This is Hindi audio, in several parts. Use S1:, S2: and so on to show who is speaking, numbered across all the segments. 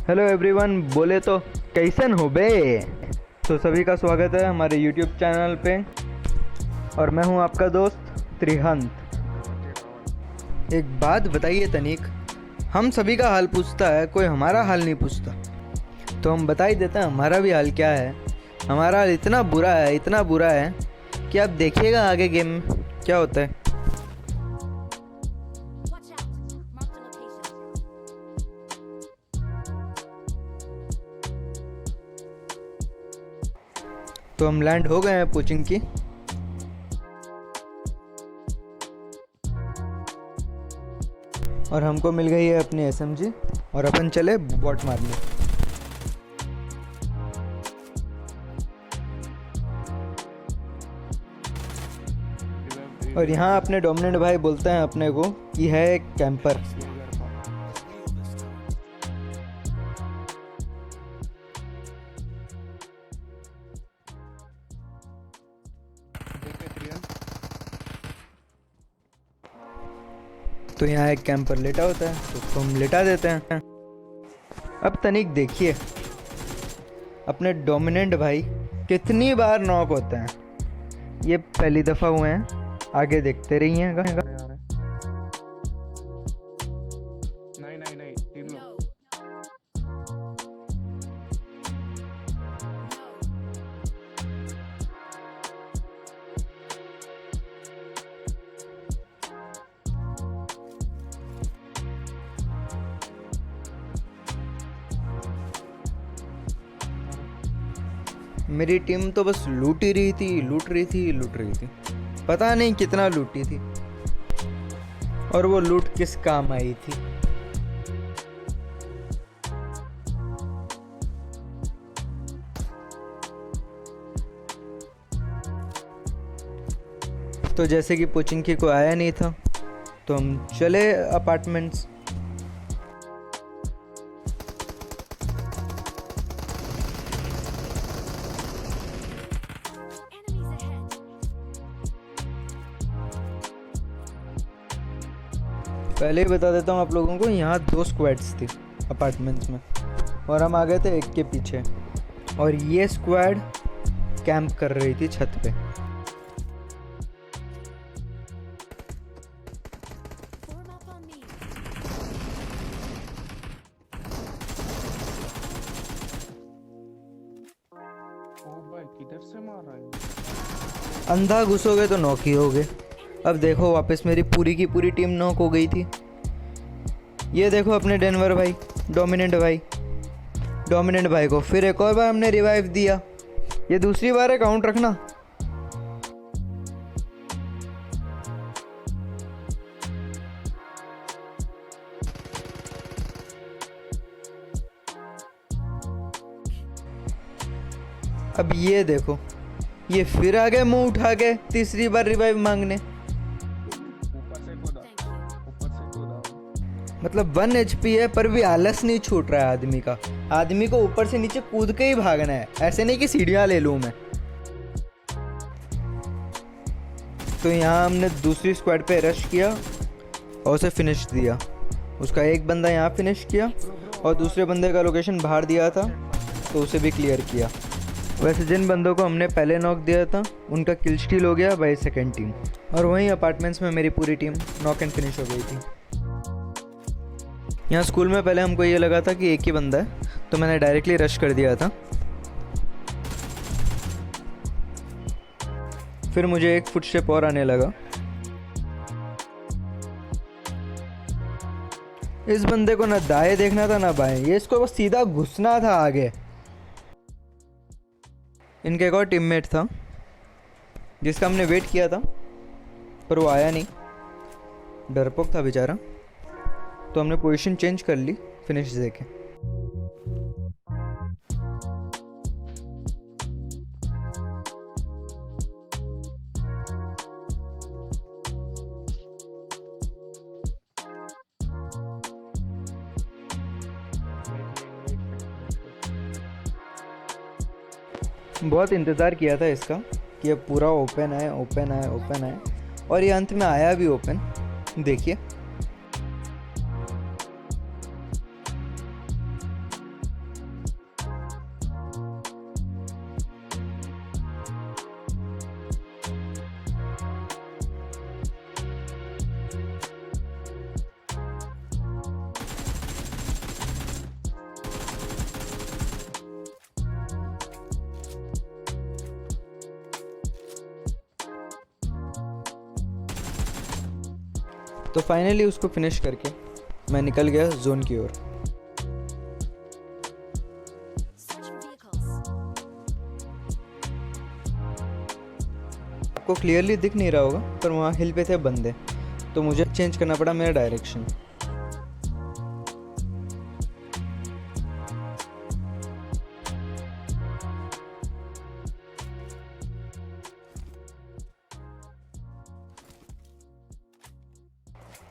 S1: हेलो एवरीवन, बोले तो कैसन हो बे। तो सभी का स्वागत है हमारे यूट्यूब चैनल पे और मैं हूं आपका दोस्त त्रिहंत। एक बात बताइए तनिक, हम सभी का हाल पूछता है, कोई हमारा हाल नहीं पूछता। तो हम बता ही देते हैं हमारा भी हाल क्या है। हमारा हाल इतना बुरा है, इतना बुरा है कि आप देखिएगा आगे गेम में क्या होता है। तो हम लैंड हो गए हैं कोचिंग की और हमको मिल गई है अपनी एसएमजी और अपन चले बॉट मारने। और यहाँ अपने डोमिनेंट भाई बोलते हैं अपने को कि है एक कैंपर। तो यहाँ एक कैंपर लेटा होता है तो उसको हम लेटा देते हैं। अब तनिक देखिए अपने डोमिनेंट भाई कितनी बार नॉक होते हैं। ये पहली दफ़ा हुए हैं, आगे देखते रहिएगा।
S2: नहीं तीन लोग।
S1: मेरी टीम तो बस लूट ही रही थी, लूट रही थी। पता नहीं कितना लूटी थी और वो लूट किस काम आई थी। तो जैसे कि पोचिंकी को आया नहीं था तो हम चले अपार्टमेंट्स। पहले ही बता देता हूँ आप लोगों को, यहाँ 2 स्क्वाड्स थी अपार्टमेंट्स में और हम आ गए थे एक के पीछे। और ये स्क्वाड कैंप कर रही थी छत पे।
S2: ओ भाई किधर से मार रहा है?
S1: अंधा घुसोगे तो नॉक ही होगे। अब देखो वापस मेरी पूरी की पूरी टीम नॉक हो गई थी। ये देखो अपने डेनवर भाई, डोमिनेंट भाई को फिर एक और बार हमने रिवाइव दिया। ये दूसरी बार है, काउंट रखना। अब ये देखो, ये फिर आ गए मुंह उठा के तीसरी बार रिवाइव मांगने।
S2: ऊपर से कूदा।
S1: मतलब 1 HP है पर भी आलस नहीं छूट रहा है आदमी का। आदमी को ऊपर से नीचे कूद के ही भागना है, ऐसे नहीं कि सीढ़ियाँ ले लूँ मैं। तो यहाँ हमने दूसरी स्क्वाड पे रश किया और उसे फिनिश दिया। उसका एक बंदा यहाँ फिनिश किया और दूसरे बंदे का लोकेशन बाहर दिया था तो उसे भी क्लियर किया। वैसे जिन बंदों को हमने पहले नॉक दिया था उनका किल स्टील हो गया बाय सेकेंड टीम। और वहीं अपार्टमेंट्स में मेरी पूरी टीम नॉक एंड फिनिश हो गई थी। यहाँ स्कूल में पहले हमको ये लगा था कि एक ही बंदा है तो मैंने डायरेक्टली रश कर दिया था। फिर मुझे एक फुटस्टेप और आने लगा। इस बंदे को ना दाएं देखना था ना बाएं, ये इसको बस सीधा घुसना था आगे। इनका एक और टीममेट था जिसका हमने वेट किया था पर वो आया नहीं, डरपोक था बेचारा। तो हमने पोजीशन चेंज कर ली फिनिश देके। बहुत इंतज़ार किया था इसका कि ये पूरा ओपन है और ये अंत में आया भी ओपन। देखिए तो फाइनली उसको फिनिश करके मैं निकल गया जोन की ओर। आपको क्लियरली दिख नहीं रहा होगा पर वहाँ हिल पे थे बंदे, तो मुझे चेंज करना पड़ा मेरा डायरेक्शन।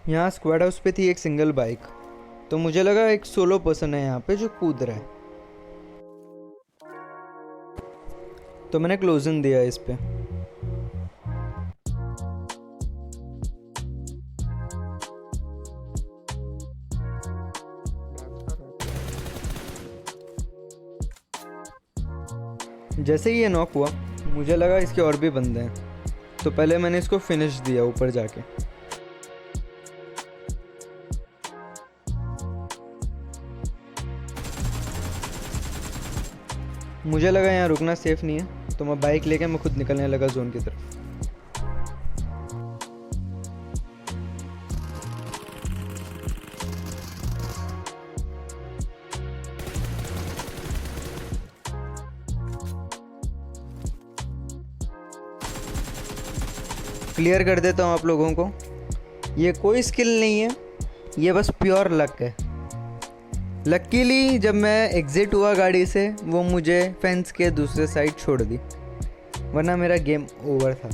S1: यहाँ स्क्वाड हाउस पे थी एक सिंगल बाइक, तो मुझे लगा एक सोलो पर्सन है यहाँ पे जो कूद रहा है, तो मैंने क्लोजन दिया इस पे। जैसे ही ये नॉक हुआ मुझे लगा इसके और भी बंदे हैं, तो पहले मैंने इसको फिनिश दिया ऊपर जाके। मुझे लगा यहाँ रुकना सेफ नहीं है, तो मैं बाइक लेके मैं खुद निकलने लगा जोन की तरफ। क्लियर कर देता हूँ आप लोगों को, ये कोई स्किल नहीं है, ये बस प्योर लक है। लकीली जब मैं एग्जिट हुआ गाड़ी से वो मुझे फेंस के दूसरे साइड छोड़ दी, वरना मेरा गेम ओवर था।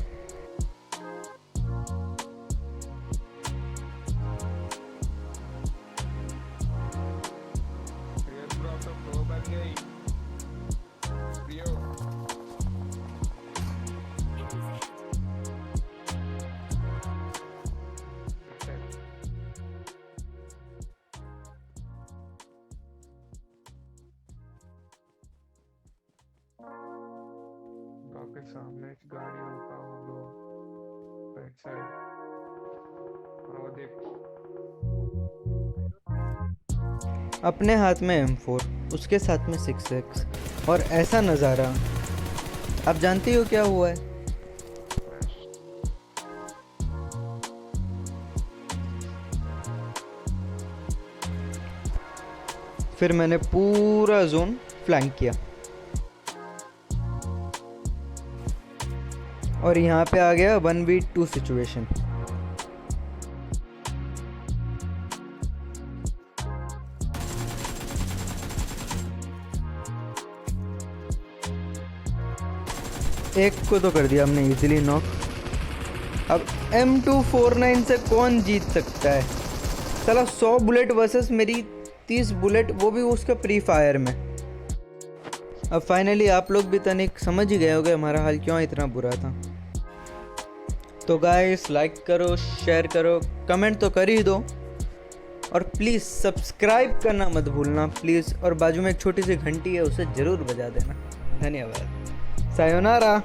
S2: के सामने एक गाड़ी रुका वो दो बैक साइड और देख
S1: अपने हाथ में M4, उसके साथ में 6x और ऐसा नज़ारा। आप जानती हो क्या हुआ है? फिर मैंने पूरा जोन फ्लैंक किया और यहाँ पे आ गया 1v2 सिचुएशन। एक को तो कर दिया हमने इजीली नॉक। अब M249 से कौन जीत सकता है? साला 100 बुलेट वर्सेस मेरी 30 बुलेट, वो भी उसका प्री फायर में। अब फाइनली आप लोग भी तनिक समझ ही गए होंगे हमारा हाल क्यों इतना बुरा था। तो गाइस लाइक करो, शेयर करो, कमेंट तो कर ही दो और प्लीज़ सब्सक्राइब करना मत भूलना प्लीज़। और बाजू में एक छोटी सी घंटी है, उसे ज़रूर बजा देना। धन्यवाद। सायोनारा।